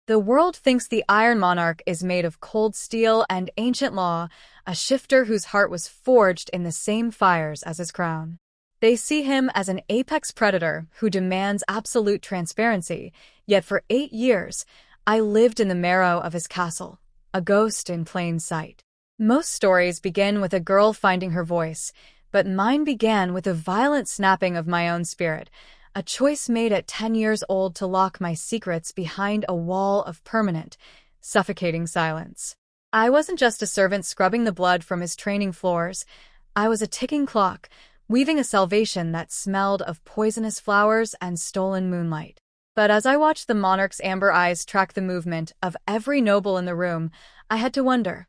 The world thinks the Iron Monarch is made of cold steel and ancient law, a shifter whose heart was forged in the same fires as his crown. They see him as an apex predator who demands absolute transparency, yet for 8 years, I lived in the marrow of his castle, a ghost in plain sight. Most stories begin with a girl finding her voice, but mine began with a violent snapping of my own spirit, a choice made at 10 years old to lock my secrets behind a wall of permanent, suffocating silence. I wasn't just a servant scrubbing the blood from his training floors. I was a ticking clock, weaving a salvation that smelled of poisonous flowers and stolen moonlight. But as I watched the monarch's amber eyes track the movement of every noble in the room, I had to wonder,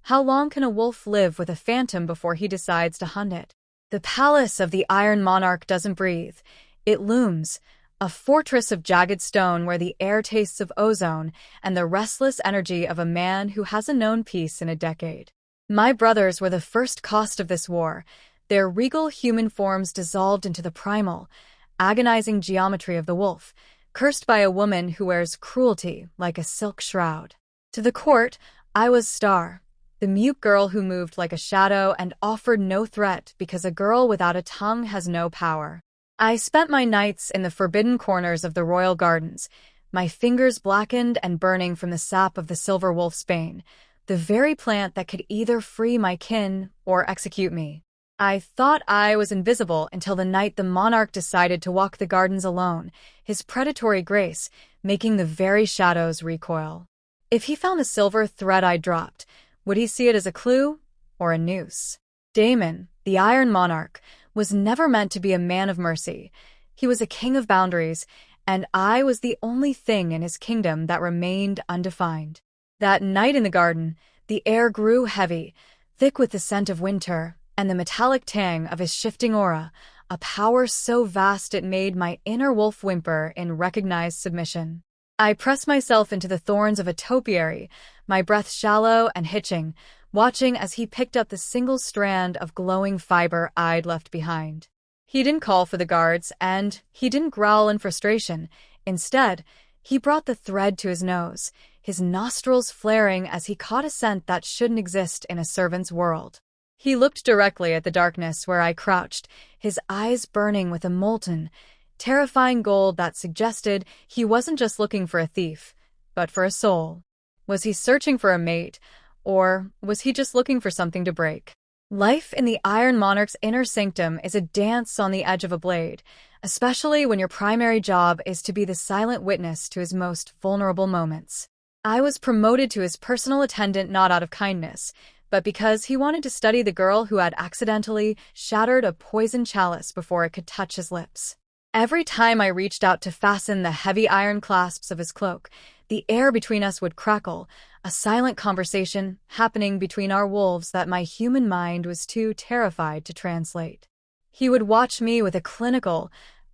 how long can a wolf live with a phantom before he decides to hunt it? The palace of the Iron Monarch doesn't breathe. It looms, a fortress of jagged stone where the air tastes of ozone and the restless energy of a man who hasn't known peace in a decade. My brothers were the first cost of this war, their regal human forms dissolved into the primal, agonizing geometry of the wolf, cursed by a woman who wears cruelty like a silk shroud. To the court, I was Star, the mute girl who moved like a shadow and offered no threat because a girl without a tongue has no power. I spent my nights in the forbidden corners of the royal gardens, my fingers blackened and burning from the sap of the silver wolf's bane, the very plant that could either free my kin or execute me. I thought I was invisible until the night the monarch decided to walk the gardens alone, his predatory grace making the very shadows recoil. If he found the silver thread I dropped, would he see it as a clue or a noose? Damon, the Iron Monarch, was never meant to be a man of mercy. He was a king of boundaries, and I was the only thing in his kingdom that remained undefined. That night in the garden, the air grew heavy, thick with the scent of winter, and the metallic tang of his shifting aura, a power so vast it made my inner wolf whimper in recognized submission. I pressed myself into the thorns of a topiary, my breath shallow and hitching, watching as he picked up the single strand of glowing fiber I'd left behind. He didn't call for the guards, and he didn't growl in frustration. Instead, he brought the thread to his nose, his nostrils flaring as he caught a scent that shouldn't exist in a servant's world. He looked directly at the darkness where I crouched, his eyes burning with a molten, terrifying gold that suggested he wasn't just looking for a thief, but for a soul. Was he searching for a mate, or was he just looking for something to break? Life in the Iron Monarch's inner sanctum is a dance on the edge of a blade, especially when your primary job is to be the silent witness to his most vulnerable moments. I was promoted to his personal attendant not out of kindness, but because he wanted to study the girl who had accidentally shattered a poison chalice before it could touch his lips. Every time I reached out to fasten the heavy iron clasps of his cloak, the air between us would crackle, a silent conversation happening between our wolves that my human mind was too terrified to translate. He would watch me with a clinical,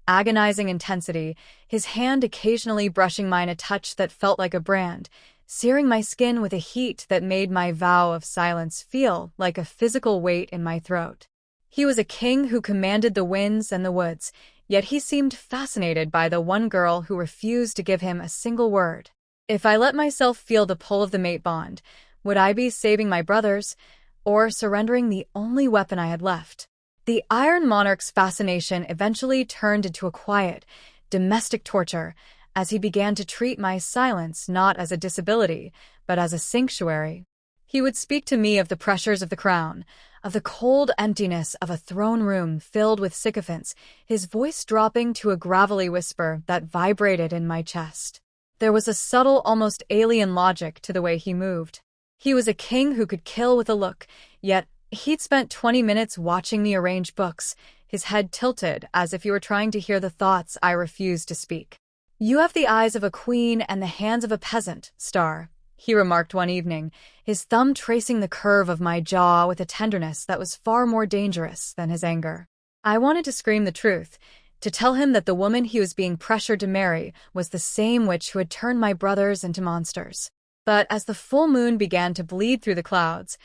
agonizing intensity, his hand occasionally brushing mine a touch that felt like a brand, searing my skin with a heat that made my vow of silence feel like a physical weight in my throat. He was a king who commanded the winds and the woods, yet he seemed fascinated by the one girl who refused to give him a single word. If I let myself feel the pull of the mate bond, would I be saving my brothers, or surrendering the only weapon I had left? The Iron Monarch's fascination eventually turned into a quiet, domestic torture, as he began to treat my silence not as a disability, but as a sanctuary. He would speak to me of the pressures of the crown, of the cold emptiness of a throne room filled with sycophants, his voice dropping to a gravelly whisper that vibrated in my chest. There was a subtle, almost alien logic to the way he moved. He was a king who could kill with a look, yet he'd spent 20 minutes watching me arrange books, his head tilted as if he were trying to hear the thoughts I refused to speak. "You have the eyes of a queen and the hands of a peasant, Star," he remarked one evening, his thumb tracing the curve of my jaw with a tenderness that was far more dangerous than his anger. I wanted to scream the truth, to tell him that the woman he was being pressured to marry was the same witch who had turned my brothers into monsters. But as the full moon began to bleed through the clouds,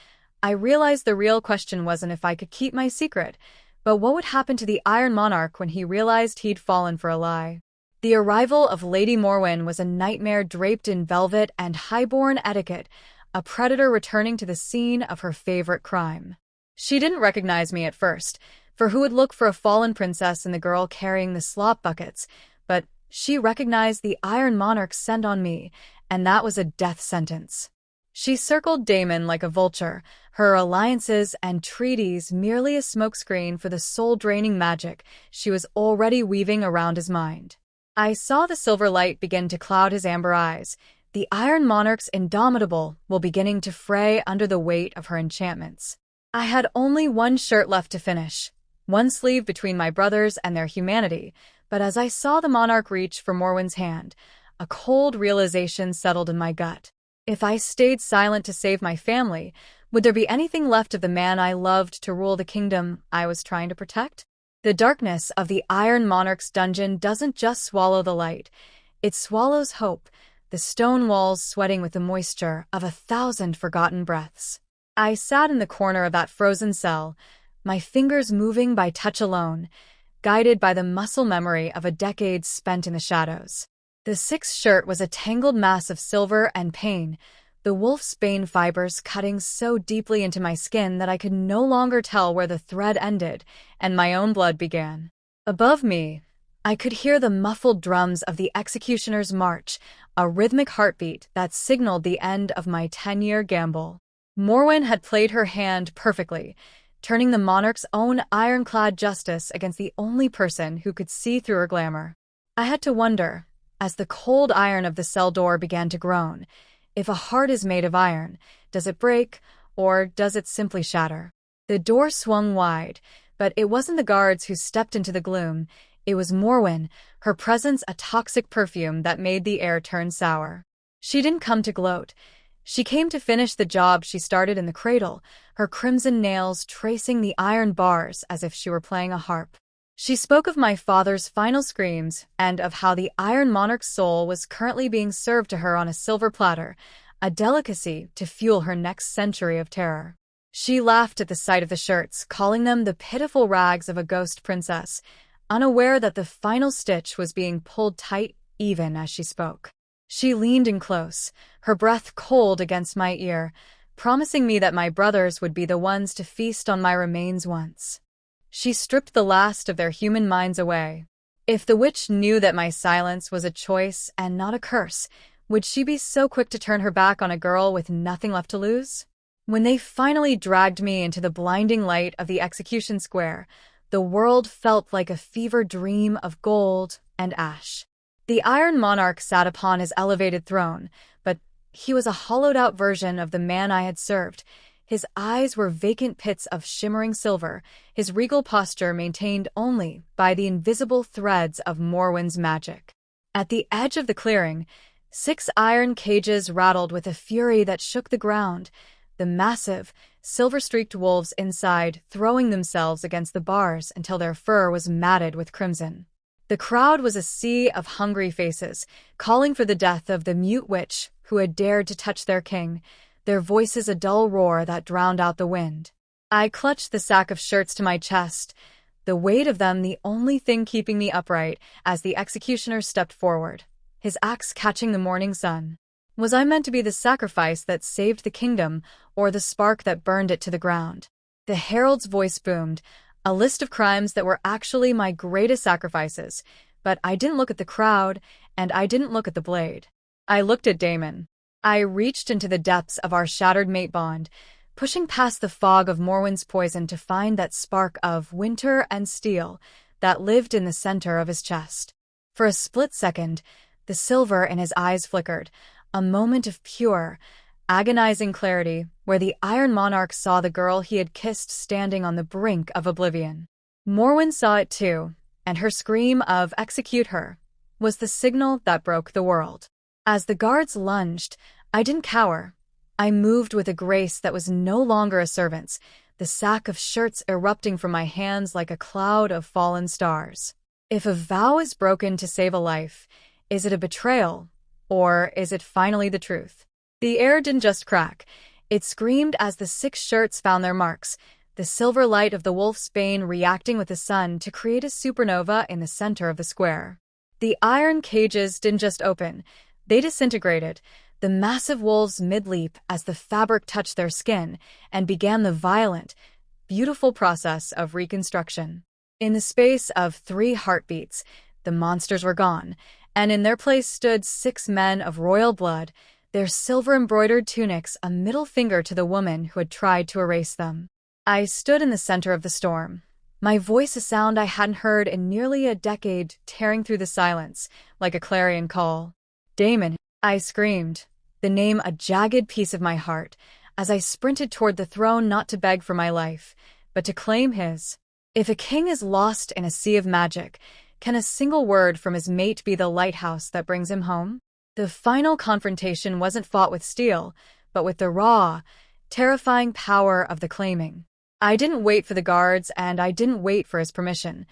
I realized the real question wasn't if I could keep my secret, but what would happen to the Iron Monarch when he realized he'd fallen for a lie. The arrival of Lady Morwen was a nightmare draped in velvet and highborn etiquette, a predator returning to the scene of her favorite crime. She didn't recognize me at first, for who would look for a fallen princess in the girl carrying the slop buckets, but she recognized the Iron Monarch's scent on me, and that was a death sentence. She circled Daemon like a vulture, her alliances and treaties merely a smokescreen for the soul-draining magic she was already weaving around his mind. I saw the silver light begin to cloud his amber eyes. The Iron Monarch's indomitable were beginning to fray under the weight of her enchantments. I had only one shirt left to finish, one sleeve between my brothers and their humanity, but as I saw the monarch reach for Morwen's hand, a cold realization settled in my gut. If I stayed silent to save my family, would there be anything left of the man I loved to rule the kingdom I was trying to protect? The darkness of the Iron Monarch's dungeon doesn't just swallow the light, it swallows hope, the stone walls sweating with the moisture of 1,000 forgotten breaths. I sat in the corner of that frozen cell, my fingers moving by touch alone, guided by the muscle memory of a decade spent in the shadows. The sixth shirt was a tangled mass of silver and pain, the wolf's bane fibers cutting so deeply into my skin that I could no longer tell where the thread ended and my own blood began. Above me, I could hear the muffled drums of the executioner's march, a rhythmic heartbeat that signaled the end of my 10-year gamble. Morwen had played her hand perfectly, turning the monarch's own ironclad justice against the only person who could see through her glamour. I had to wonder, as the cold iron of the cell door began to groan, if a heart is made of iron, does it break, or does it simply shatter? The door swung wide, but it wasn't the guards who stepped into the gloom, it was Morwen, her presence a toxic perfume that made the air turn sour. She didn't come to gloat. She came to finish the job she started in the cradle, her crimson nails tracing the iron bars as if she were playing a harp. She spoke of my father's final screams and of how the Iron Monarch's soul was currently being served to her on a silver platter, a delicacy to fuel her next century of terror. She laughed at the sight of the shirts, calling them the pitiful rags of a ghost princess, unaware that the final stitch was being pulled tight even as she spoke. She leaned in close, her breath cold against my ear, promising me that my brothers would be the ones to feast on my remains once. She stripped the last of their human minds away. If the witch knew that my silence was a choice and not a curse, would she be so quick to turn her back on a girl with nothing left to lose? When they finally dragged me into the blinding light of the execution square, the world felt like a fever dream of gold and ash. The Iron Monarch sat upon his elevated throne, but he was a hollowed-out version of the man I had served. His eyes were vacant pits of shimmering silver, his regal posture maintained only by the invisible threads of Morwen's magic. At the edge of the clearing, 6 iron cages rattled with a fury that shook the ground, the massive, silver-streaked wolves inside throwing themselves against the bars until their fur was matted with crimson. The crowd was a sea of hungry faces, calling for the death of the mute witch who had dared to touch their king, their voices a dull roar that drowned out the wind. I clutched the sack of shirts to my chest, the weight of them the only thing keeping me upright as the executioner stepped forward, his axe catching the morning sun. Was I meant to be the sacrifice that saved the kingdom, or the spark that burned it to the ground? The herald's voice boomed, a list of crimes that were actually my greatest sacrifices, but I didn't look at the crowd, and I didn't look at the blade. I looked at Daemon. I reached into the depths of our shattered mate bond, pushing past the fog of Morwen's poison to find that spark of winter and steel that lived in the center of his chest. For a split second, the silver in his eyes flickered, a moment of pure, agonizing clarity where the Iron Monarch saw the girl he had kissed standing on the brink of oblivion. Morwen saw it too, and her scream of "execute her" was the signal that broke the world. As the guards lunged, I didn't cower. I moved with a grace that was no longer a servant's, the sack of shirts erupting from my hands like a cloud of fallen stars. If a vow is broken to save a life, is it a betrayal, or is it finally the truth? The air didn't just crack. It screamed as the 6 shirts found their marks, the silver light of the wolf's bane reacting with the sun to create a supernova in the center of the square. The iron cages didn't just open, they disintegrated. The massive wolves mid-leap as the fabric touched their skin and began the violent, beautiful process of reconstruction. In the space of 3 heartbeats, the monsters were gone, and in their place stood 6 men of royal blood, their silver-embroidered tunics a middle finger to the woman who had tried to erase them. I stood in the center of the storm, my voice a sound I hadn't heard in nearly a decade, tearing through the silence like a clarion call. "Daemon," I screamed, the name a jagged piece of my heart, as I sprinted toward the throne not to beg for my life, but to claim his. If a king is lost in a sea of magic, can a single word from his mate be the lighthouse that brings him home? The final confrontation wasn't fought with steel, but with the raw, terrifying power of the claiming. I didn't wait for the guards, and I didn't wait for his permission.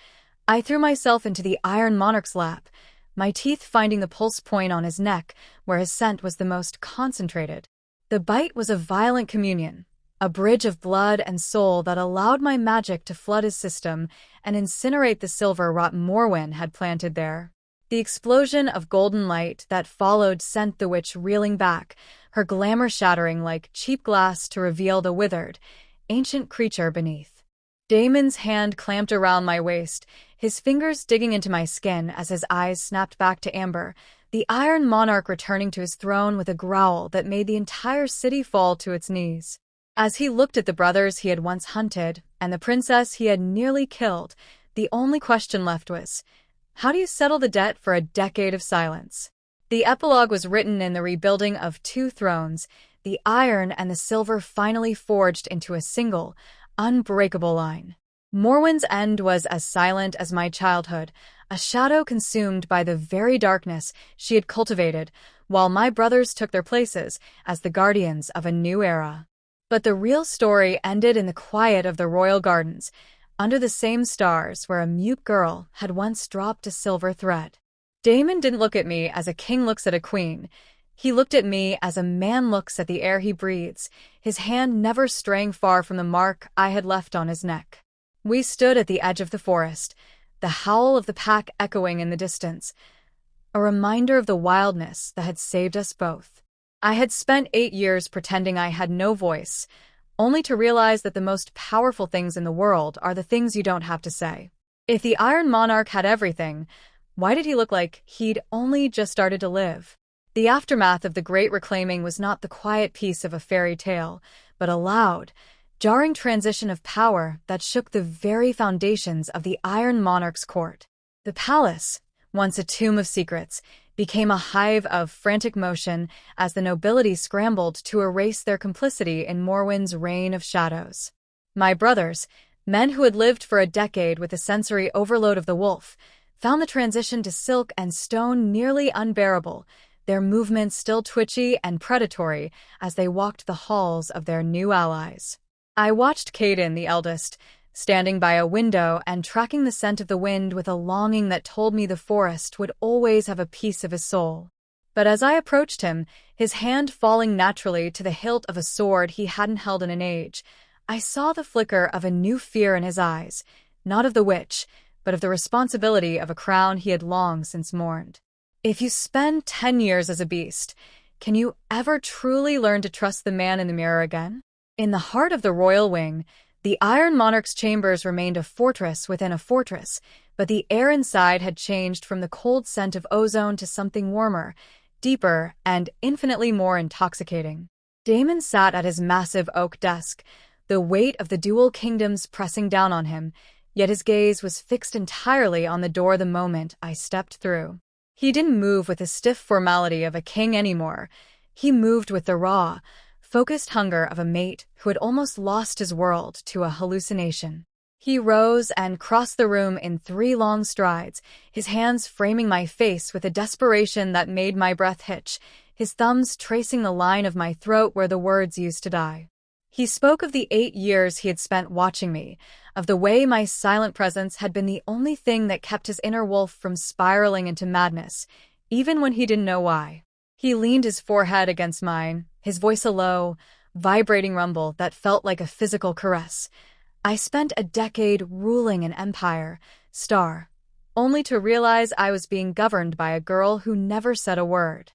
I threw myself into the Iron Monarch's lap, my teeth finding the pulse point on his neck, where his scent was the most concentrated. The bite was a violent communion, a bridge of blood and soul that allowed my magic to flood his system and incinerate the silver-wrought Morwen had planted there. The explosion of golden light that followed sent the witch reeling back, her glamour shattering like cheap glass to reveal the withered, ancient creature beneath. Daemon's hand clamped around my waist, his fingers digging into my skin as his eyes snapped back to amber, the Iron Monarch returning to his throne with a growl that made the entire city fall to its knees. As he looked at the brothers he had once hunted and the princess he had nearly killed, the only question left was, how do you settle the debt for a decade of silence? The epilogue was written in the rebuilding of 2 thrones, the iron and the silver finally forged into a single, unbreakable line. Morwen's end was as silent as my childhood, a shadow consumed by the very darkness she had cultivated, while my brothers took their places as the guardians of a new era. But the real story ended in the quiet of the royal gardens, under the same stars where a mute girl had once dropped a silver thread. Daemon didn't look at me as a king looks at a queen. He looked at me as a man looks at the air he breathes, his hand never straying far from the mark I had left on his neck. We stood at the edge of the forest, the howl of the pack echoing in the distance, a reminder of the wildness that had saved us both. I had spent 8 years pretending I had no voice, only to realize that the most powerful things in the world are the things you don't have to say. If the Iron Monarch had everything, why did he look like he'd only just started to live? The aftermath of the Great Reclaiming was not the quiet peace of a fairy tale, but a loud, jarring transition of power that shook the very foundations of the Iron Monarch's court. The palace, once a tomb of secrets, became a hive of frantic motion as the nobility scrambled to erase their complicity in Morwen's reign of shadows. My brothers, men who had lived for a decade with the sensory overload of the wolf, found the transition to silk and stone nearly unbearable, their movements still twitchy and predatory as they walked the halls of their new allies. I watched Caden, the eldest, standing by a window and tracking the scent of the wind with a longing that told me the forest would always have a piece of his soul. But as I approached him, his hand falling naturally to the hilt of a sword he hadn't held in an age, I saw the flicker of a new fear in his eyes, not of the witch, but of the responsibility of a crown he had long since mourned. If you spend 10 years as a beast, can you ever truly learn to trust the man in the mirror again? In the heart of the royal wing, the Iron Monarch's chambers remained a fortress within a fortress, but the air inside had changed from the cold scent of ozone to something warmer, deeper, and infinitely more intoxicating. Daemon sat at his massive oak desk, the weight of the dual kingdoms pressing down on him, yet his gaze was fixed entirely on the door the moment I stepped through. He didn't move with the stiff formality of a king anymore. He moved with the raw, focused hunger of a mate who had almost lost his world to a hallucination. He rose and crossed the room in 3 long strides, his hands framing my face with a desperation that made my breath hitch, his thumbs tracing the line of my throat where the words used to die. He spoke of the 8 years he had spent watching me, of the way my silent presence had been the only thing that kept his inner wolf from spiraling into madness, even when he didn't know why. He leaned his forehead against mine, his voice a low, vibrating rumble that felt like a physical caress. I spent a decade ruling an empire, star, only to realize I was being governed by a girl who never said a word.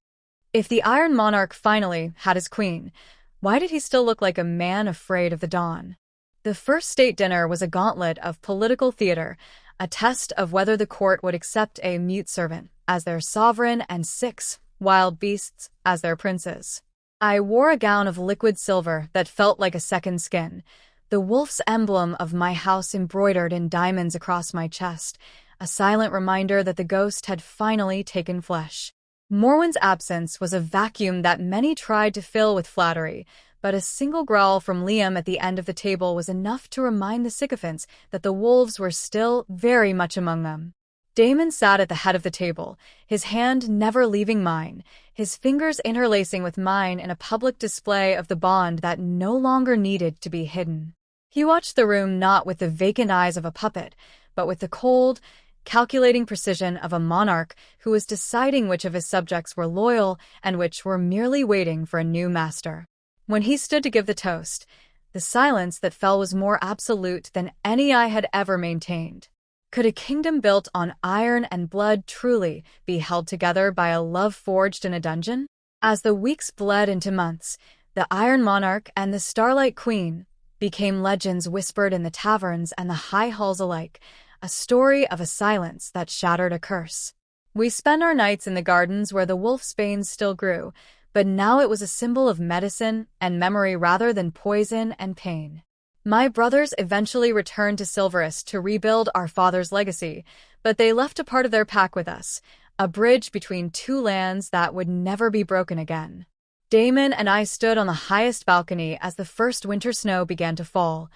If the Iron Monarch finally had his queen, why did he still look like a man afraid of the dawn? The first state dinner was a gauntlet of political theater, a test of whether the court would accept a mute servant as their sovereign and 6 wild beasts as their princes. I wore a gown of liquid silver that felt like a second skin, the wolf's emblem of my house embroidered in diamonds across my chest, a silent reminder that the ghost had finally taken flesh. Morwen's absence was a vacuum that many tried to fill with flattery, but a single growl from Liam at the end of the table was enough to remind the sycophants that the wolves were still very much among them. Damon sat at the head of the table, his hand never leaving mine, his fingers interlacing with mine in a public display of the bond that no longer needed to be hidden. He watched the room not with the vacant eyes of a puppet, but with the cold, calculating precision of a monarch who was deciding which of his subjects were loyal and which were merely waiting for a new master. When he stood to give the toast, the silence that fell was more absolute than any I had ever maintained. Could a kingdom built on iron and blood truly be held together by a love forged in a dungeon? As the weeks bled into months, the Iron Monarch and the Starlight Queen became legends whispered in the taverns and the high halls alike, a story of a silence that shattered a curse. We spent our nights in the gardens where the wolfsbane still grew, but now it was a symbol of medicine and memory rather than poison and pain. My brothers eventually returned to Silverest to rebuild our father's legacy, but they left a part of their pack with us, a bridge between 2 lands that would never be broken again. Damon and I stood on the highest balcony as the first winter snow began to fall,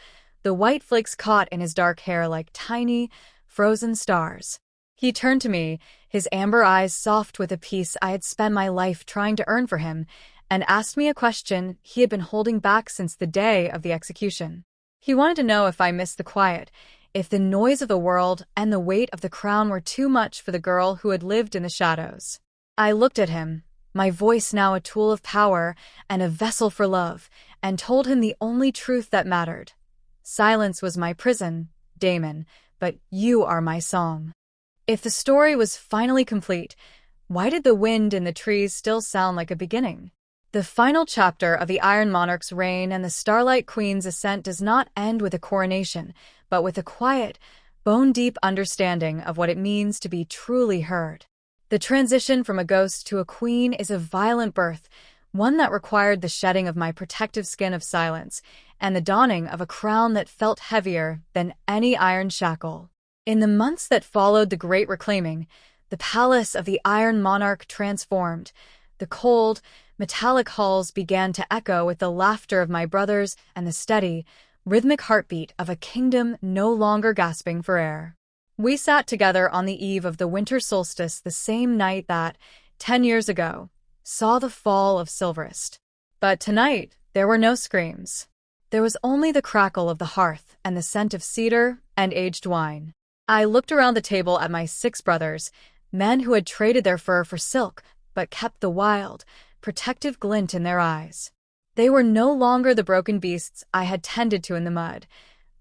the white flakes caught in his dark hair like tiny, frozen stars. He turned to me, his amber eyes soft with a peace I had spent my life trying to earn for him, and asked me a question he had been holding back since the day of the execution. He wanted to know if I missed the quiet, if the noise of the world and the weight of the crown were too much for the girl who had lived in the shadows. I looked at him, my voice now a tool of power and a vessel for love, and told him the only truth that mattered. Silence was my prison, Damon, but you are my song. If the story was finally complete, why did the wind in the trees still sound like a beginning? The final chapter of the Iron Monarch's reign and the Starlight Queen's ascent does not end with a coronation, but with a quiet, bone-deep understanding of what it means to be truly heard. The transition from a ghost to a queen is a violent birth, one that required the shedding of my protective skin of silence and the donning of a crown that felt heavier than any iron shackle. In the months that followed the Great Reclaiming, the palace of the Iron Monarch transformed. The cold, metallic halls began to echo with the laughter of my brothers and the steady, rhythmic heartbeat of a kingdom no longer gasping for air. We sat together on the eve of the winter solstice the same night that, 10 years ago, saw the fall of Silverest. But tonight, there were no screams. There was only the crackle of the hearth and the scent of cedar and aged wine. I looked around the table at my 6 brothers, men who had traded their fur for silk, but kept the wild, protective glint in their eyes. They were no longer the broken beasts I had tended to in the mud.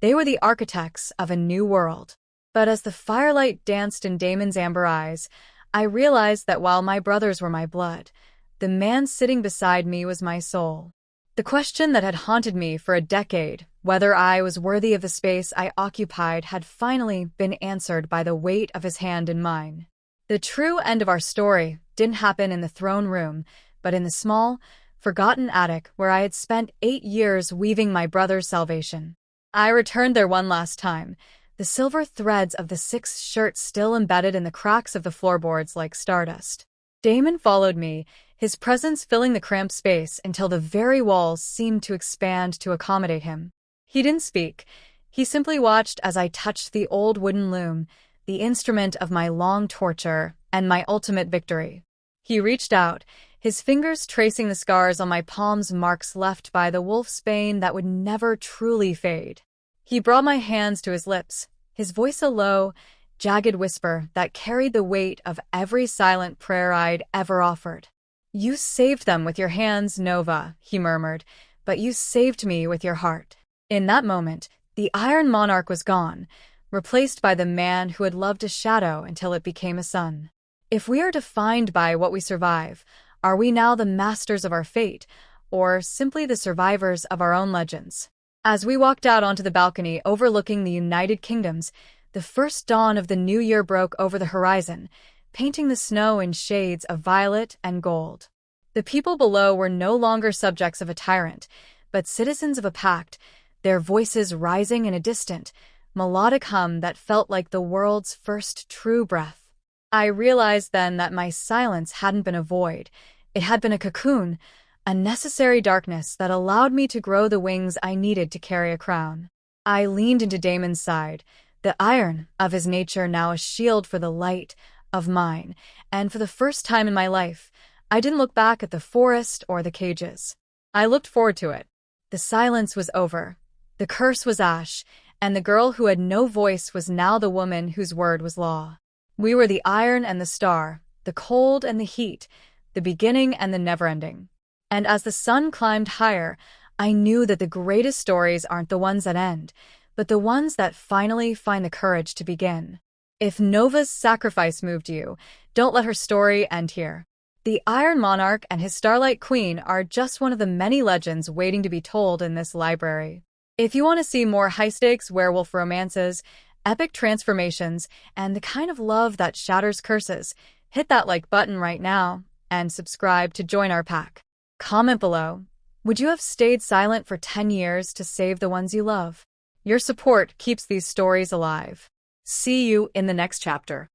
They were the architects of a new world. But as the firelight danced in Damon's amber eyes, I realized that while my brothers were my blood, the man sitting beside me was my soul. The question that had haunted me for a decade, whether I was worthy of the space I occupied, had finally been answered by the weight of his hand in mine. The true end of our story didn't happen in the throne room, but in the small, forgotten attic where I had spent 8 years weaving my brother's salvation. I returned there one last time, the silver threads of the 6 shirts still embedded in the cracks of the floorboards like stardust. Damon followed me, his presence filling the cramped space until the very walls seemed to expand to accommodate him. He didn't speak. He simply watched as I touched the old wooden loom, the instrument of my long torture and my ultimate victory. He reached out, his fingers tracing the scars on my palms, marks left by the wolf's bane that would never truly fade. He brought my hands to his lips, his voice a low, jagged whisper that carried the weight of every silent prayer I'd ever offered. "You saved them with your hands, Nova," he murmured, "but you saved me with your heart." In that moment, the Iron Monarch was gone, replaced by the man who had loved a shadow until it became a sun. If we are defined by what we survive, are we now the masters of our fate, or simply the survivors of our own legends? As we walked out onto the balcony overlooking the United Kingdoms, the first dawn of the new year broke over the horizon, painting the snow in shades of violet and gold. The people below were no longer subjects of a tyrant, but citizens of a pact, their voices rising in a distant, melodic hum that felt like the world's first true breath. I realized then that my silence hadn't been a void. It had been a cocoon, a necessary darkness that allowed me to grow the wings I needed to carry a crown. I leaned into Damon's side, the iron of his nature now a shield for the light of mine, and for the first time in my life, I didn't look back at the forest or the cages. I looked forward to it. The silence was over. The curse was ash, and the girl who had no voice was now the woman whose word was law. We were the iron and the star, the cold and the heat, the beginning and the never-ending. And as the sun climbed higher, I knew that the greatest stories aren't the ones that end, but the ones that finally find the courage to begin. If Nova's sacrifice moved you, don't let her story end here. The Iron Monarch and his Starlight Queen are just one of the many legends waiting to be told in this library. If you want to see more high-stakes werewolf romances, epic transformations, and the kind of love that shatters curses, hit that like button right now and subscribe to join our pack. Comment below. Would you have stayed silent for 10 years to save the ones you love? Your support keeps these stories alive. See you in the next chapter.